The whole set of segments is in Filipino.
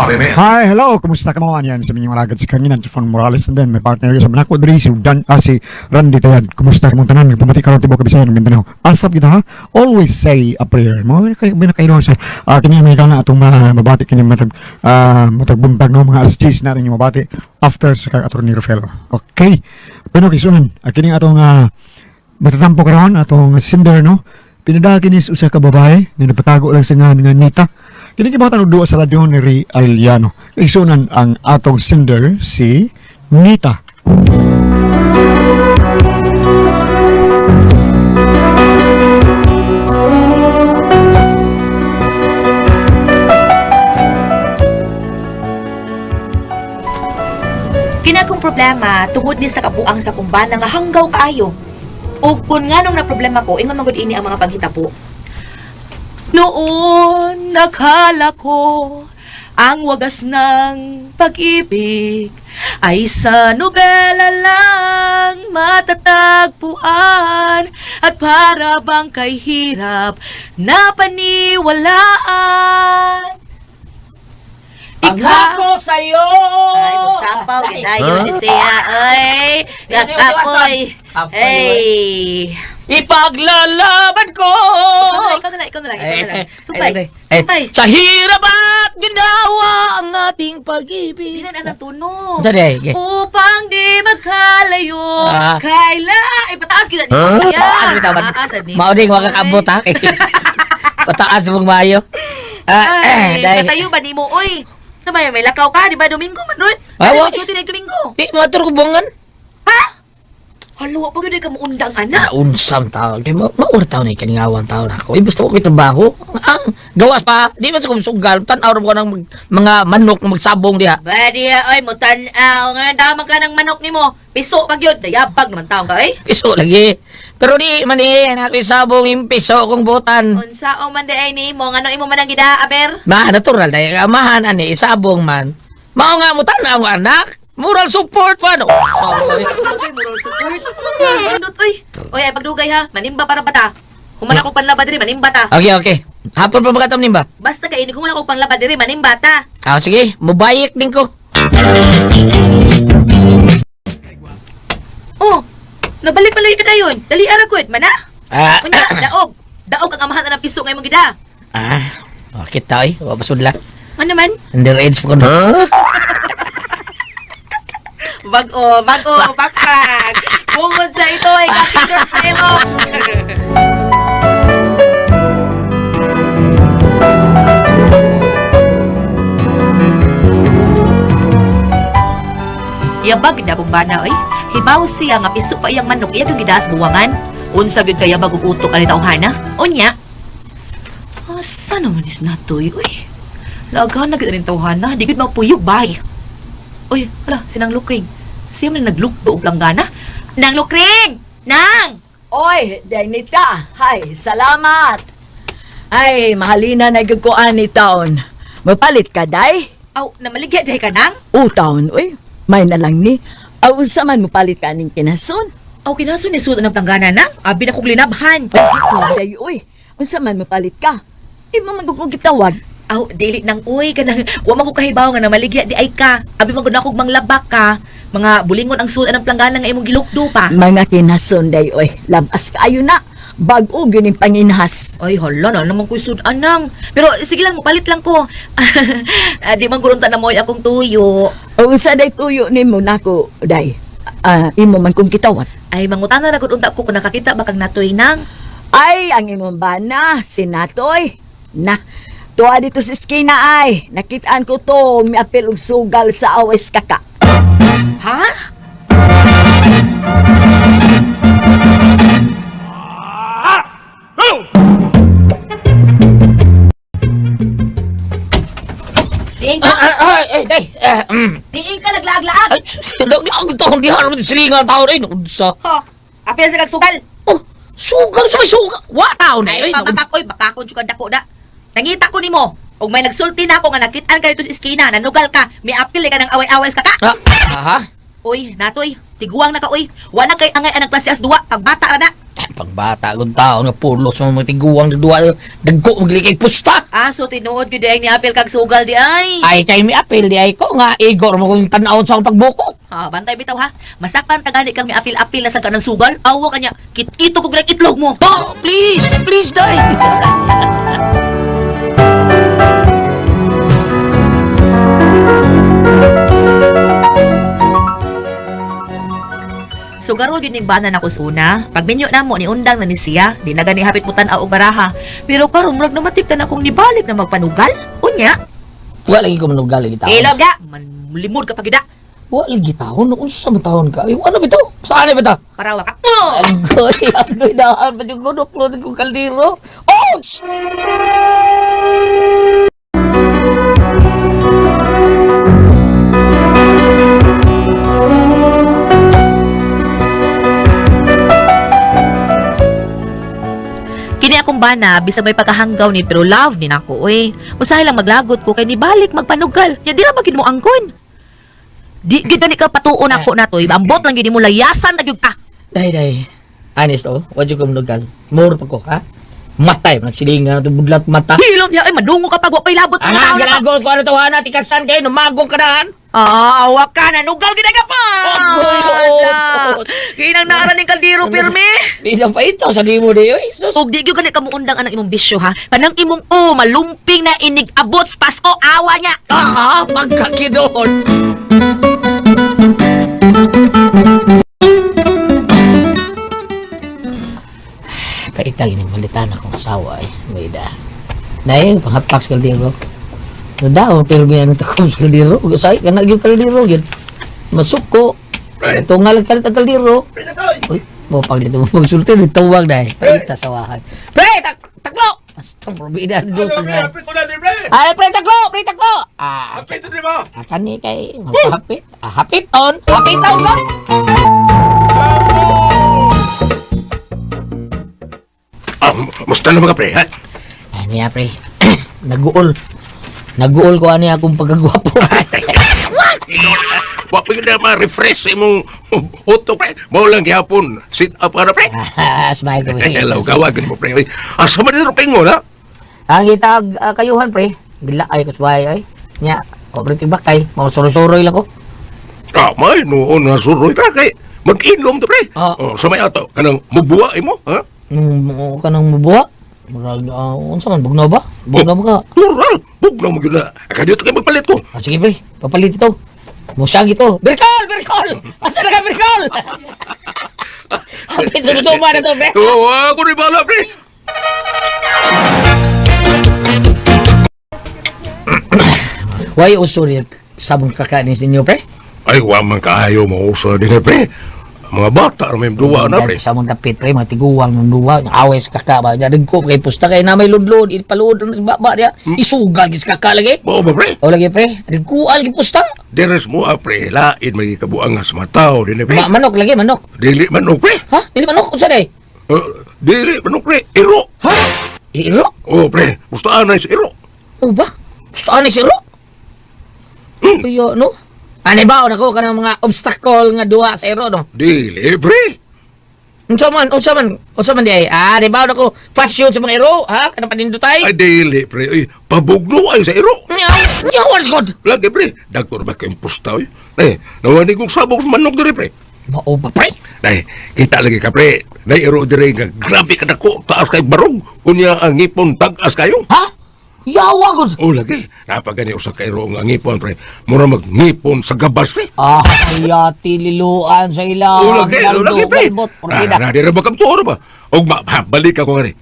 Hi, hello. Kumusta ka mo? Yan sa minyong alagad si Kanginan, si Fon Morales, and then may partner ko sa Manako, Dri, si Randy Tayad. Kumusta ka mo tanan? Nagpamati ka rin tibo kabisayan ng Mindanao. Asap kita ha? Always say a prayer. Mo, binakailan sa kanya may ka na atong mabati kini matagbuntag no, mga alas 10 natin yung mabati after sa kag-attorney Rafael. Okay. Pero kisunan, kini atong matatampo karon atong Cinder no. Pinadagi ni usa ka babae nga napatago lang sa nga Nita. Kini kibatan og duwa sa radyo ni Ray Arellano. Isunan ang atong Cinder si Nita. Kinakong problema tungod ni sa kabuang sa kumbana nga hanggaw kaayo. O kung nga nung na problema ko, ingon magud ini ang mga paghitabo. Noon, nakala ko ang wagas ng pag-ibig ay sa nobela lang matatagpuan at para bang kay hirap na paniwalaan. Pangako sa'yo! Ay, musapaw, ginayon ni siya. Ay, gakapoy. Ay. Ipaglalaban ko! Ikaw na lang. Supay. Sa hirap at ginawa ang ating Di pag-ibig. na natunog. Sorry, Upang di magkalayo. Ah. Kaila. Ay, pataas kita. Pataas mo tawad. Mauding wag kakabot ha. Pataas mong mayo. Ay, Dahil... masayo ba ni mo? Uy, sabay, may lakaw ka. Di ba Domingo man, Rod? Ah, Ay, wa- mag-duty na yung Domingo. Di, matur ko bungan. Ha? Halo, pag yun ka mo undang, anak. Unsam taon. Kaya maura taon eh, kaningawang taon ako. Basta ko trabaho. Gawas pa. Di man sa kumsugal. Tanaw ko ng mga manok na magsabong diha. Badi, ay, mo tanaw. Nga damang ka ng manok ni mo. Piso pag yun. Dayabag naman taong ka, eh. Piso lagi. Pero di man eh, nakisabong yung piso kong butan. Unsa o man day ni mo, ngano imo man ang gida, aber? Ma, natural dahil amahan ani isabong man. Mao nga mo tanaw ang anak. Moral support pa no. Sorry. Okay, moral support. Andot, uy. Uy, ay pagdugay ha. Manimba para bata. Humala ko panlaba diri, manimba ta. Okay. Hapon pa magatam nimba. Basta kay ini humala ko panlaba diri, manimba ta. Sige, mubayik din ko. Oh, nabalik pala yung kadayon. Dali ara ko, mana? Ah, Unya, daog. Daog ang amahan na ng piso ngayong gida. Bakit tayo? Wapasudla. Ano man? Underage po ko no. Bago, bakbag. Bungod sa ito ay kakindot sa imo. Yabag na kumbana oy. Hibaw siya nga piso pa iyang manok iya kung gidaas buwangan. Unsa gyud kaya bagong utok ani tawhana? Unya. Asa naman is natoy uy. Laga na gyud ani tawhana, di gyud mapuyog bay. Uy, hala, sinang lukring. Siya man naglukdo og langgana. Nang lukring! Nang! Oy, Danita. Hay, salamat. Ay, mahalina na gyud ko ani taon. Mapalit ka, day? Aw, namaligya dahi ka nang? Taon, uy. May na lang ni. Unsa man mapalit ka ning kinason? Aw, kinaso ni suot ng langgana nang? Abi na kong linabhan. Day, uy. Unsa man mapalit ka? Imo man kung gitawag. Aw, dili nang uy kanang wa man ko kahibaw nga namaligya di ay ka. Abi man gud na kog manglabak ka. Mga bulingon ang suot ng planggana nga imong gilukdo pa. Mga kinason, day, uy. Labas kaayo na. Bag-o yun yung panginhas. Ay, hala na naman ko'y sudan nang. Pero sige lang, palit lang ko. Di man gurunta na mo akong tuyo. Unsa day tuyo ni mo nako, day? Imo man kung kitawag. Ay, mangutana na gud unta ko kung nakakita ba kang natoy nang. Ay, ang imong bana, sinatoy. Na, tuwa dito sa skina ay. Nakitaan ko to, may apel og sugal sa awes kaka. Ha? Diin ka, Day. diin ka naglaag-laag. Di ako taon di harap silingan taon ay unsa. Ha? Apil sa kagsugal. Oh, sugal sa may sugal. Wa taon Ay, ay. papakoy, bakakon siya dako da. Nangita ko nimo. Og may nagsulti na ako nga nakitaan ka dito sa iskina, nanugal ka, may apil ka ng away-away sa kaka. Ha? Uy, natoy, Tiguang na ka, uy. Wala kay angay anang klase as duwa. Pagbata ra na. Pagbata kong tao nga pulos mga tiguang na duwa, dagko maglikay pusta. So tinuod yun di ay niapil kag sugal di ay. Ay kay mi apil di ay ko nga igor mo kong tan-awon sa akong pagbukod. Bantay bitaw ha. Masakpan ka gani kang miapil-apil na sa kanang sugal. Awa kanya. Kito ko greg itlog mo. Oh, please, please day. So garol yun yung banan ako suna. Pag minyo na mo, ni undang na ni siya. Di na gani hapit mo tanaw og baraha. Pero karon murag namatik na akong nibalik na magpanugal. Unya. Wala lagi ko manugal lagi tao. Ilog ya. Manlimod ka pagida. Wala lagi tao, unsa man taon ka? Ay, ano bitaw? Saan ba ta? Parawa ka. Agoy daan pa yung gunok-lunok kong kaldero. Ouch! Kini akong bana, bisa may pagkahanggaw ni pero love ni nako oy. Usahay lang maglagot ko kay nibalik magpanugal. Ya di ra magid mo angkon. Di gid ni ka patuon ako natoy. Ambot lang gid mo layasan na gyud ka. Day. Honest oh, wad yung manugal. More pa ko, ha? Matay, nagsilingan na ito budlat mata. Hilom niya ay madungo ka pag wa pay labot mo Ah, galagot ko ano tawanan, tikasan kayo, numagong ka nahan. Awak ka na nugal gid ka pa. Kinang naaran ning kaldero pirmi. Di lang pa ito, sa di mo di, oy. Sus. Ug di gyud gani ka muundang anang imong bisyo ha. Kanang imong malumping na inig abot Pasko awa niya. Pagkakidon. Paitag ini malitan akong sawa eh. May da. Dahil panghapak sa kaldero. No daw, pero may anong takom sa kaldero. Usay, kanag yung kaldero yun. Masuko. Ito nga lang kalit ang kaldero. Uy, mo pag dito mo magsulti, ditawag dahil. Paita sa wahay. Pre, taklo! Basta probida na doon nga. Ay, pre, taklo! Hapit ito mo! Akan ni kay magpahapit. Hapit on lang! Musta na mga pre, ha? Ano ya, pre? Naguol ko ano akong pagkagwapo. Wapag na ma-refresh imong utok, pre. Mau lang gihapon. Sit up ka na, pre. Smile ko. Hello, gawagan mo, pre. Asa man dito, pengo, na? Ang itag kayuhan, pre. Gila ay kusbay ay. Nya, operating bakay. Mga suroy-suroy lang ko. May noon na suroy ka, kay mag-inom to, pre. Sa may ato, kanang mubuwa mo, ha? Kanang mabuha. Murag, unsa man, bugnaw ba? Bugnaw ba ka? Plural, bugnaw mo yun na. Dito kayo magpalit ko. Sige, pre. Papalit ito. Musyag ito. Birkol! Asa na ka, Birkol? Hapit sa lutuma na to, pre. Oo, ako rin bala, pre. Why uso rin sabong kakanin sa inyo, pre? Ay, wamang kaayo mo uso din, pre. Mga bata, may duwa na, pre. Sa mong dapit, pre, mga tiguwang ng duwa, away sa kaka ba? Diyan ko kay pusta kay na may ludlod, ipaluod ng baba niya, isugal kis kaka lagi. Bao ba, pre? O lagi, pre, nagkual lagi pusta. Deres mo, pre. Lain may kabuang nga sa mataw, din, pre. Manok lagi, manok. Dili manok, pre. Ha? Dili manok, unsa day? Dili manok, pre. Iro. Ha? Iro? Oh, pre. Mustaan na sa iro. O ba? Gusto ani si Iro? Kuya, no? Ano ba, ako ka ng mga obstacle nga duwa sa Iro, no? Dili, pre. Unsa man di ay? Di ba ako fashion sa mga Iro, ha? Kanang panindutay? Ay, dili, pre. Ay, pabugno ay sa iro. Nyawan God! Lagi, pre. Dagtor ba kayong pusta, oy? Ay, nawani kong sabog sa manok diri, pre. Mao ba, pre? Ay, kita lagi ka, pre. Nay, iro diri nga. Grabe ka na ko. Taas kay barog. Kunya ang ngipon tagas kayo. Ha? Yawa God! Oh, lagi. Napagani usa kay iro nga ngipon, pre. Mura mag-ngipon sa gabas, pre. Kaya tililuan sa ilang. Oh, lagi, pre. Orkida. Dira ba kam tuoro ba? Og balik ako nga ni.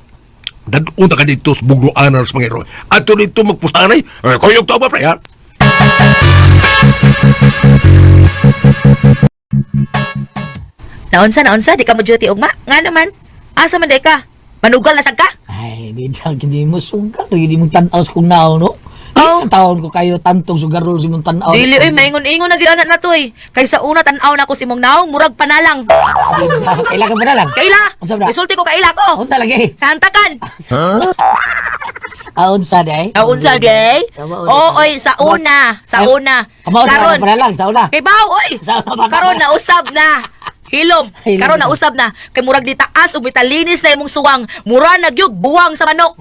Dad-unta ka dito sa bugnoanan sa mga iro. Ato dito magpustanay. Koyog to ba, pre, ha? Naunsa, di ka mo duty ugma? Nga naman. Asa man day ka? Manugal na sad ka? Ay, hindi mo sugat. Hindi mo tanaw sa kunaw, no? Sa taon ko kayo tantong sugarol sa mong tanaw. Dili oy maingon-ingon na gyud na to eh. Kaysa una tan-aw na ko si mong naong murag panalang. Kaila ka pa na lang. Kaila. Unsa ba? Isulti ko kaila ko. Unsa lagi? Sa hantakan. Unsa day? Unsa day? Tama, Oy, sa una. Sa una. Kamo Karon. para lang sa una. Kay baw, oy. Sa una pa. Karon na usab na. Hilom. Hilom. Karon na usab na. Kay murag di taas ug bitalinis na imong suwang. Mura na gyud buwang sa manok.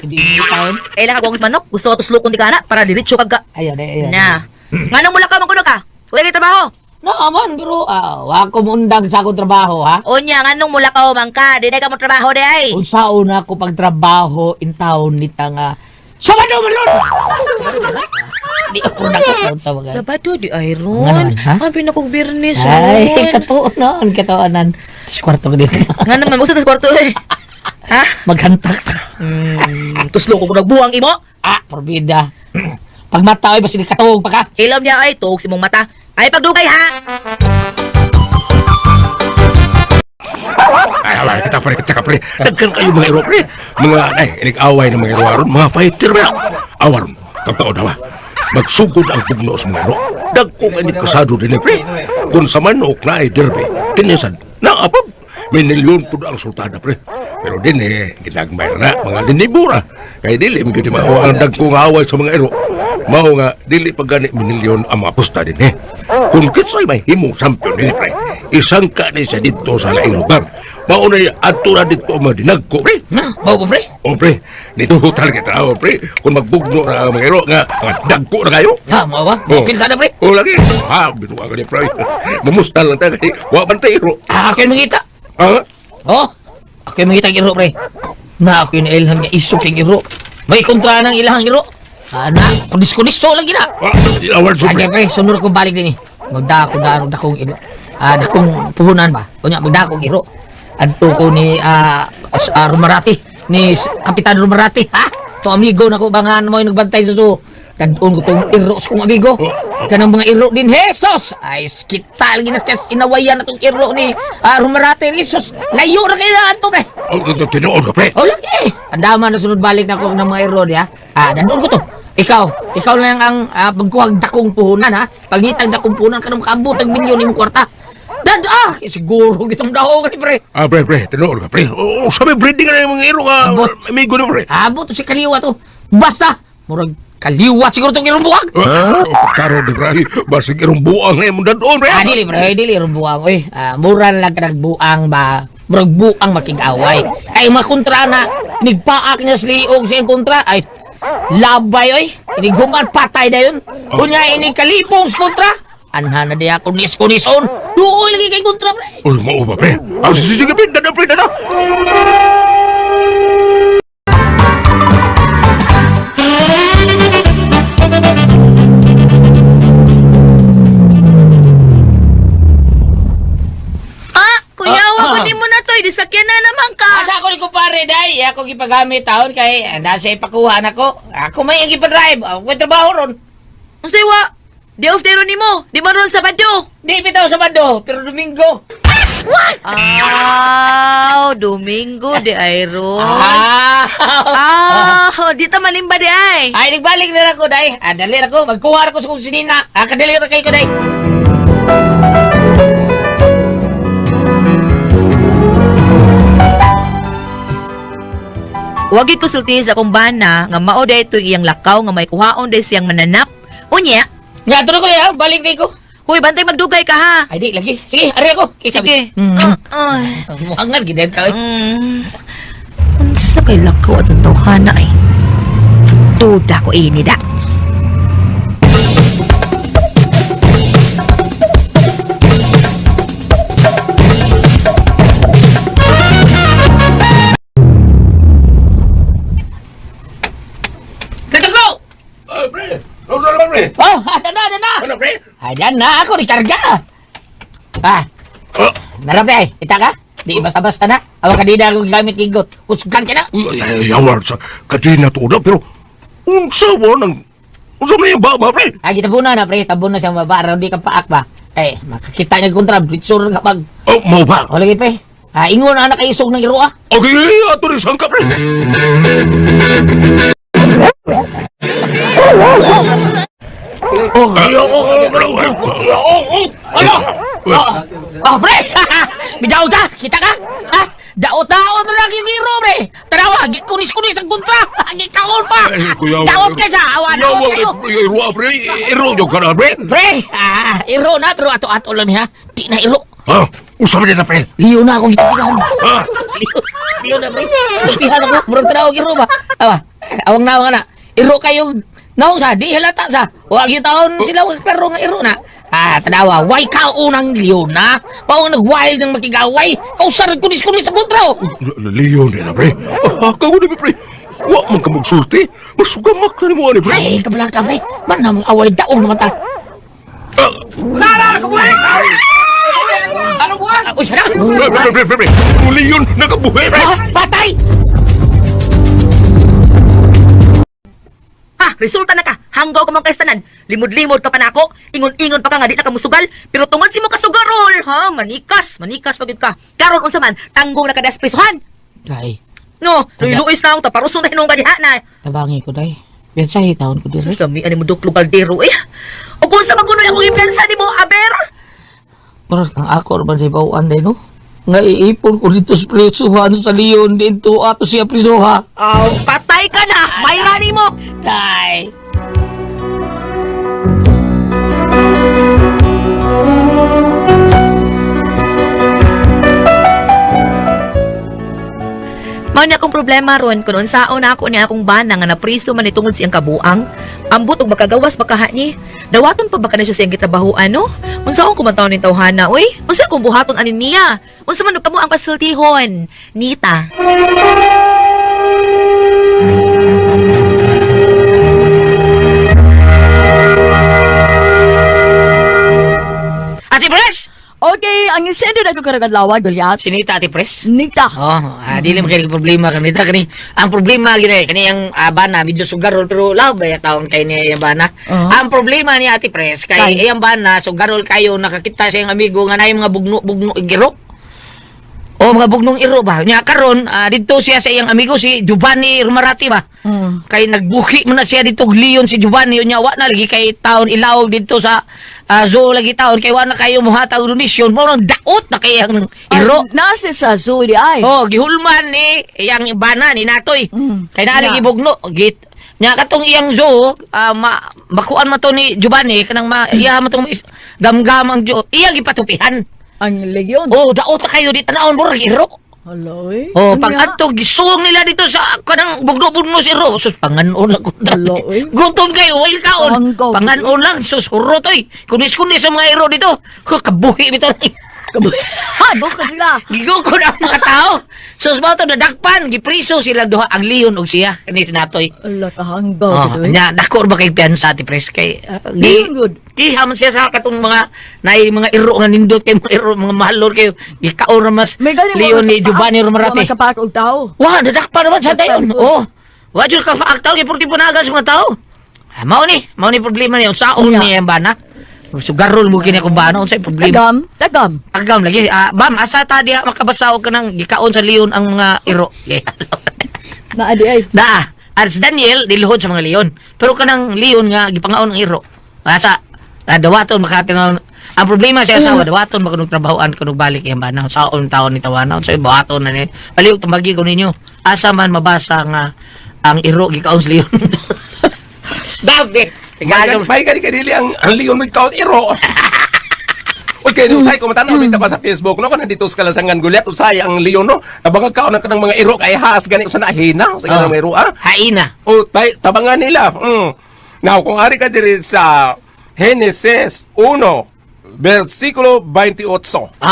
Hindi mo kaon. Kailan ka buwang sa manok? Gusto ko tuslukon di kana para diretso kag Ayaw day. na. Nganong mula ka man kuno ka? Wala kay trabaho. No, aman, pero wa ko mundang sa akong trabaho, ha? Unya nganong mula ka man ka? Di na ka mo trabaho di ay. Unsaon ako pagtrabaho in town ni tanga. Sabado man ron! Di ako nakakaon sa mga... Sabado di ay Nga ron. naman, ha? Abi na kong birnis Ay, ron. katuonan. Sa kwarto ko dito. Nga naman, gusto tas kwarto eh. Ha? Maghantak. Tuslukon ko nagbuwang imo. Porbida. Pag mata, ay, basta di katuog pa ka. Hilom niya ay tuog si mong mata. Ay pagdugay ha. Ay, kita pre. Dagkan kayo mga iro, pre. Mga, inig-away ng mga iro aron, mga fighter, pre. Awaron, tagtaon na ba? Magsugod ang pugno sa mga iro. Dagko nga ni kasado din, pre. Kung sa manok na ay derby, kinisan, naapag. May milyon po ang sultada, pre. Pero din ginagmay na, mga dinibura. Kaya dili, may giti mao ang dagko nga away sa mga iro. Mao nga, dili pag gani milyon ang mga pusta din, Kung kitsay may himong champion din, pre. Isang ka ni siya dito sa laing lugar. Maunay ato na dito ang mga dinagko, pre. Mau pa, pre? O, pre, dito hotel kita, pre. Kung magbugno na ang mga iro, nga, mga dagko na kayo. Ha, mau ba? Mungkin ka na, pre? O, lagi. Ha, binuwa ka ni, pre. Mamustal lang tayo, kaya wapan tayo, iro. Ako yung mangita. Ha? Oh, ako yung mangita ng iro, pre. Na ako yung ilhan nga isok yung iro. May kontra ng ilahang iro. Na, kudis-kudisto lagi na. Award so, Sige, pre. pre, sunod ko balik din eh. Magdakong iro. Dakong puhunan ba? O niya, magdakong iro. Adto ko ni Rumarati, ni Kapitan Rumarati, ha? So, amigo na ko, bangan mo yung nagbantay sa to. Tadon ko tong iro sa kong amigo. Kanang mga iro din, Jesus! Ay, kita lagi na inawayan na tong iro ni Rumarati. Jesus, layo na kayo na ito, pre. O, tinuod ka, pre. O, lagi! Andaman na sunod balik na ko ng mga iro niya. Dandun ko to. Ikaw lang ang pagkuhag dakong puhunan, ha? Pagngitag dakong puhunan, kanang makaabot ang milyon yung kwarta. Siguro gitong daho ka ni pre. Pre, tinuod ka, pre. O, sabi, breeding ka na yung mga iro nga. Abot. Amigo na, pre. Abot to si Kaliwa to. Basta, murag Kaliwa siguro tong irong buwag. Karo di, pre. Basig irong buang na yung dadon, pre. Dili irong buwang. Uy, mura lang ka nagbuang ba? Murag buang makig-away. Ay, makontra na. Nigpaak niya sa liog sa kontra. Ay, labay, oy. Iniguman patay na yun. Kunya, ini kalipong sa kontra. Anha na diya kunis-kunison. Doon lagi kay kontra, pre. Uy, mau ba, pre? Sige, pre. Dada, pre, dada. Kuyawa ko mo na to, disakyan na naman ka. Asa ako ni kumpare, day. Ako gipagamit taon kay nasa ipakuha na ko. Ako may ang ipadraive. Ako may trabaho ron. Ang saywa, di off day ron nimo. Di man ron Sabado. Di bitaw sa Sabado, pero Domingo. Domingo di ay ron. Ah! Di ta manimba di ay. Ay, nagbalik na ako, day. Dali na ko. Magkuha na ko sa kusinina. Kadali na kayo ko, day. Wagid ko sulti sa akong bana nga mao day ito iyang lakaw nga may kuhaon day siyang mananap. Unya, Nga, ito na ko, ya. Balik na ko. huy bantay magdugay ka ha. Ay, di, lagi. Sige, ari ako. Sige. Ay. Muhangan, gidet ka, eh. Unsa kay lakaw atong tawhana ay. Duda ko ini da. Tataglo! Pre. Nausa naman, pre. Oh, ada na. Ano, pre? Ayan na ako, recharga. Oh. Narap na, kita ka? Di basta-basta na. Awa ka di na akong gamit kigot. Kusgan ka na. Uy, award sa kadina to na, pero unsa mo na yung baba, pre? Ay, kita na, pre. Tabon na siyang baba. Araw di ka paak ba? Makakita niya kontra. Britsur ka pag. Oh, mau ba? O, lagi, pre. Ingon na anak kaisog ng iro, Okay, ato rin sangka, pre. Ano? Pre! Bidaw ta! Kita ka? Daot-daot na lang yung hero, pre. Tarawa, kunis-kunis ang kontra. Gikaon pa. Kuya, Daot ka sa awan. Daot kayo. Iro, pre. Iro, yung ka na, pre. Pre, iro na, pero ato-ato lang niya. Di na iro. Ha? Usap niya na, pre. Liyo na akong gitapihan. Ha? Liyo na, pre. Tapihan ako. Murag tanaw iro ba? Awang na. Iro kayong naong sa, di halata sa. Huwag yung taon sila klaro nga iro na. Tanawa, why ka unang liyo na? Paong nag-wild ng makigaway. Kausar kunis-kunis sa kontra. Leon na, pre. Kago na, pre. Wa man ka magsulti. Masugamak na ni mo, pre. Ay, kabalang ka, pre. Manang away daog naman ta. Ano buwan? Uy, sana! Pre. Leon, nakabuhay, pre. Patay! Ha, resulta na ka. Hanggaw ka mga kaistanan. Limod-limod ka pa na ako. Ingon-ingon pa ka nga di na ka musugal. Pero tungod si mo kasugarol. Ha, manikas pagid ka. Karon unsa man, tanggong na kadasprisuhan. Day, No, luis na ako. Taparuso na hinong kadiha na. tabangi ko, day. Biyasahe taon ko diri. Kami, ano mo duklo kaldero eh. O kung sa magunoy akong ipensa ni mo, Aber. Pero ang ako naman sa bawaan, day, no? Nga iipon ko dito sa prisuhan sa Leon dito ato siya prisuha. Patay ka na. Mayra ni mo. Day! Mao ni akong problema ron kung unsaon na ako ni akong bana nga napriso man itungod siyang kabuang. Ambot og makagawas bakaha ni. Dawaton pa ba kana siya siyang gitrabahoan no? Unsaon ko man taon ni tawhana oy? Unsa kung buhaton ani niya? Unsa man kamo ang pasultihon? Nita. Ate Pres! Okay, ang insendo na ko karagan lawag, Goliath. Sinita, Ate Pres? Nita. Dili man kay problema kanita kani. Ang problema gini kani ang bana medyo sugarol pero law ba ya taon kay ni ang bana. Ang problema ni Ate Pres kay iyang bana sugarol kayo nakakita sa iyang amigo nga nay mga bugno igiro. O mga bugnong iro ba? Nya karon dito siya sa iyang amigo si Giovanni Rumarati ba? Kay nagbuki man na siya dito Leon si Giovanni nya wa na lagi kay taon ilaw dito sa zoo lagi taon kay wa na kayo muhatag donasyon mo nang daot na kay ang iro. Nasa sa zoo di ay. Oh, gihulman ni iyang bana ni Natoy. Kay naa Yeah. gibugno git. Nya katong iyang zoo makuan man to ni Giovanni kanang iya man tong gamgam ang zoo. Iya gipatupihan. Ang leyon. Oh, daot na kayo di tanawon mo iro. Haloy. Oh, pag adto gisuong nila dito sa kanang bugno-bugno si Ro. Sus panganon lang ko. Alo, eh. Gutom kayo, wail kaon. Hanggaw. Panganon lang sus hurot oy. Kunis-kunis sa mga iro dito. Kabuhi bitaw. Ha, bukan sila. Gigo ko na ang mga tao. Sus mo to nadakpan, gipriso sila duha ang Leon og siya kani si Natoy. Ala kahanggaw Oh, dito eh. nya dako ba kay piyansa ti pres kay Leon good. Di haman siya sa katong mga mga iro nga nindot kay mga iro mga mahalor kayo. Gikaon ra mas May ganun Leon ni Giovanni Romarate. Makapakog tao. Wah, nadakpan naman sa dayon. Oh. Wa jud ka faaktaw kay purti punagas mga tao. Mao ni problema ni unsaon Yeah. ni ang bana. Sugarol mo kini akong bana unsay problema. Tagam. Agam lagi. Bam, asa ta diha makabasaw ka nang gikaon sa Leon ang mga iro. Naadi ay. Da, as Daniel diluhod sa mga Leon. Pero kanang Leon nga gipangaon ang iro. Asa dawaton makatinaw. Ang problema sa asawa dawaton makunong trabahoan kuno balik yang bana saon taon ni tawana sa buhaton na ni. Paliw tumagi ko ninyo. Asa man mabasa nga ang iro gikaon sa Leon. Dapat May kanili ang Leon magkaon iro. Okay, usay ko matanaw dito pa sa Facebook no kana dito sa Kalasangan Gulyat usay ang Leon no. Nabangag kaon ng kanang mga iro kay has gani sa nahina sa kanang mga iro haina. O tabangan nila. Now kung ari ka diri sa Genesis 1 versikulo 28.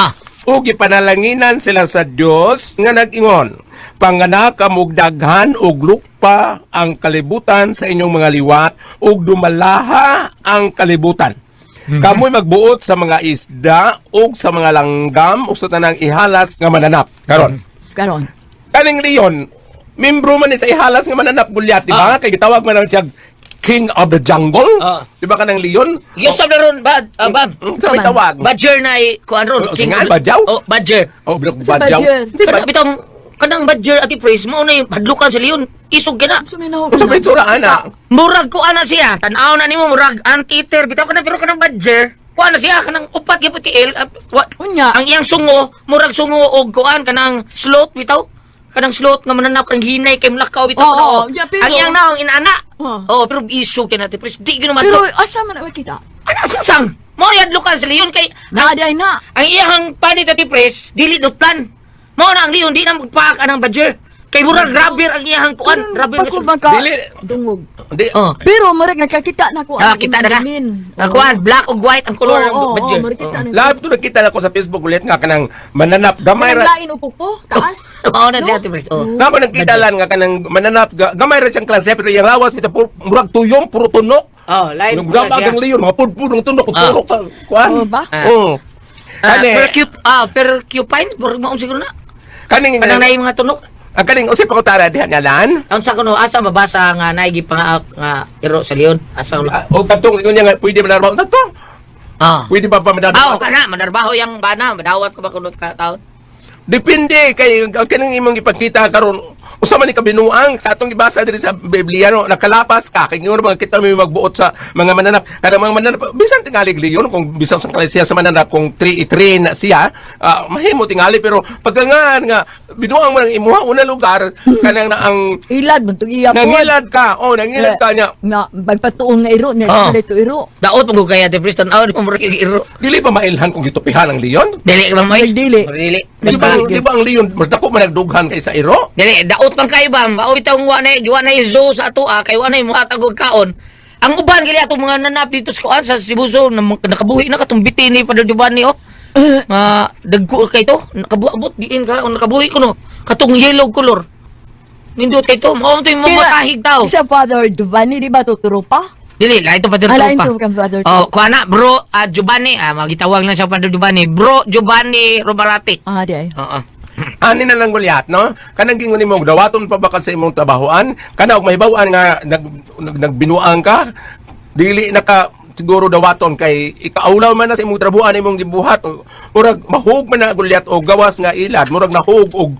O gipanalanginan sila sa Dios nga nag-ingon, panganak kamog daghan og lupa ang kalibutan sa inyong mga liwat ug dumalaha ang kalibutan. Kamoy magbuot sa mga isda ug sa mga langgam ug sa tanang ihalas nga mananap. Karon. Kaning Leon, membro man ni sa ihalas nga mananap Gulyat, di ba? Kay gitawag man lang siya King of the Jungle. Di ba kanang Leon? Yes, na ron, bad. Sa may tawag. Badger na kuan ron. Singa, badyaw? Oh, badger. Oh, bilog Sa badyaw. badyaw. Di ba? Bitong kanang badger ati praise mo na yung hadlukan sa Leon. Isog gina. Suminaw. Sa may tsura, ana. Murag ko ana siya. Tanaw na nimo murag anteater bitaw ka na pero kanang badger. kuan na siya kanang upat gyud tiil. Unya. Ang iyang sungo, murag sungo og kuan kanang slot bitaw. Kanang slot nga mananap kang hinay kay mulakaw bitaw. Oo, no? yeah, pero- Ang iyang naong inana. Oh. Pero issue kay natin, pres. Di gyud naman. Pero asa man na kita? ano sang? Mo yan lokal sa Leon kay Naaday na. ang iyang panit at pres dili dutlan. Mo na ang Leon di na magpaak anang badger. Kay murag rubber ang iyang kuan, rubber Pagko nga. baka Dili. dungog. Di, Oh. Pero marag nakakita na ko. Kita na ka. Ang kuan black ug white ang color ng badger. marag kita na. Live to nakita na ko sa Facebook ulit nga kanang mananap gamay May ra. lain upo ko, taas. Oo na siya ati pres. Oh. Namo nakita lang nga kanang mananap gamay ra siyang klase pero yung lawas bitaw murag tuyong puro tunok. Oh, lain Nung po na gama siya. ang leon mga pudpudong tunok Ah. tunok sa kuan. Oh, ba? Oo. Kani Percupine, murag maong siguro na. kaning Kanang naay mga tunok. ang kaning usay pa ko tara diha nyalan. Ang sa kuno asa mabasa nga naigi pa nga iro sa Leon. Asa ulo. O katong ingon niya nga pwede manarbaho to. Ah. Pwede pa manarbaho. Kana manarbaho yang bana, madawat ko ba kuno ka taon. Depende kay kanang imong ipakita karon usa man ni kabinuang sa atong gibasa diri sa Biblia no nakalapas ka kay ingon mga kita may magbuot sa mga mananap kada mga mananap bisan tingali leon kung bisan sa siya sa mananap kung 3 na siya mahimo tingali pero pagkangan nga binuang man ang imuha una lugar kanang na ang Ilad man tong iya po. nangilad ka nangilad ka niya Nga magpatuong nga iro niya Oh. dito iro. Daot mo kaya te Preston aw mo murag iro. dili pa mailhan kung gitupihan ang leon Dili ba mo? Dili. Dili. di ba ang leon mas dako man nagdughan kay sa iro Dili, daot man kay ba? Mao bitaw wa na zoo sa ato kay wa na mo atagog kaon. Ang uban gali ato mga nanap dito sa kuan sa Cebu Zoo nakabuhi na katong bitini pa duban ni oh. Dagko kay to, nakabuabot diin ka o nakabuhi ko no. Katong yellow color. Nindot kay to, mao to yung mamatahig tao. Isa Father Giovanni, di ba tuturo pa? Dili, lain to pa dito Alain pa. to kang Father Oh, kuana bro Giovanni, magitawag lang siya pa Giovanni. Bro Giovanni Robarati. di ay. Oo. ani na lang gulyat no kanang gingon nimo dawaton pa ba ka sa imong trabahoan kana og mahibaw-an nga nagbinuang ka dili naka siguro dawaton kay ikaulaw man na sa imong trabahoan imong gibuhat murag mahug man na gulyat og gawas nga ilad murag nahug og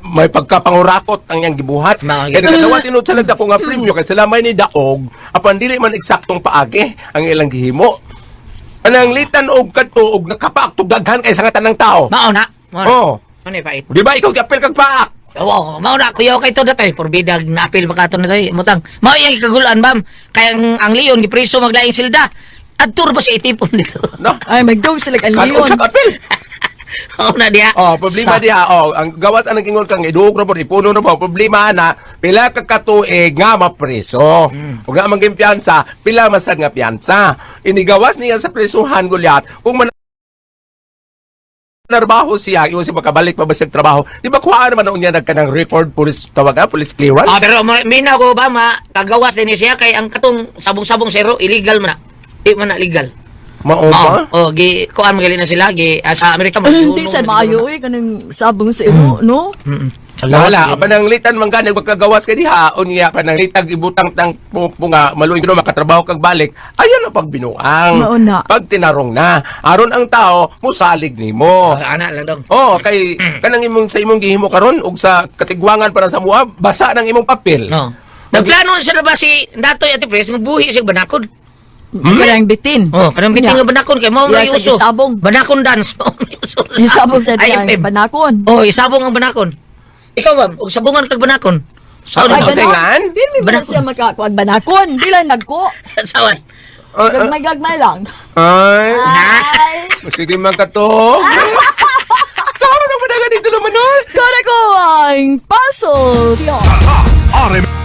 may pagkapangurakot ang iyang gibuhat kay nagdawat tinod sa nagdako nga premyo kay sila may ni daog apan dili man eksaktong paagi ang ilang gihimo anang litan og kadto og nakapaak daghan kay sa nga tanang tao Mao na. oh Ano pait? di ba ikaw kapil kag paak Oo, mao na kuyaw kay to datay porbidag na apil pa katon na tay mutang. Mao yang ikagulan bam kay ang Leon gipreso maglaing silda. Adtur ba si itipon dito? no Ay, magdog sila ang kanon leon. sa kapil Oo na diha. oh problema diha ang gawas anang ingon kang idug ra pod ipuno ra po problema na pila ka katuig nga mapreso ug nga man gimpiyansa pila masad nga piyansa inigawas niya sa presuhan gulyat kung narbaho siya, yung siya makabalik pa ba siya trabaho. Di ba kuhaan naman noon niya nagkanang record police, tawag police clearance? Pero mina ko ba kagawas din siya kay ang katong sabong-sabong zero illegal man na. Di man na legal. Mao ba? Oh, gi kuan magali na sila gi sa Amerika Hindi sa maayo kanang sabong sa iro, no? Wala, pananglitan man gani magkagawas ka diha, unya pananglitag ibutang tang nga maluing kuno makatrabaho kag balik. Ayan ang pagbinuang. Mao na. Pag tinarong na, aron ang tao musalig nimo. Ana lang dong. Oh, kay kanang imong sa imong gihimo karon ug sa katigwangan para sa mua, basa ng imong papel. No. Nagplano siya na ba si Datoy at Pres magbuhi siya banakod. Kaya ang bitin. Oh, kanang biting nga banakon kay mao Yeah, may sa uso. gisabong. Banakon dance. Yung sabong sa Ay, diyang FM. banakon. Oh, isabong ang banakon. Ikaw ba, og sabungan kag banakon. Ano Ay, ba singan? Dili mo na siya makakuan banakon. Dili lang nagko. Sawan. Gagmay lang. Ay, Ay. sige man katog. Tama na ba dito naman nun? Kaya ko ang puzzle. RM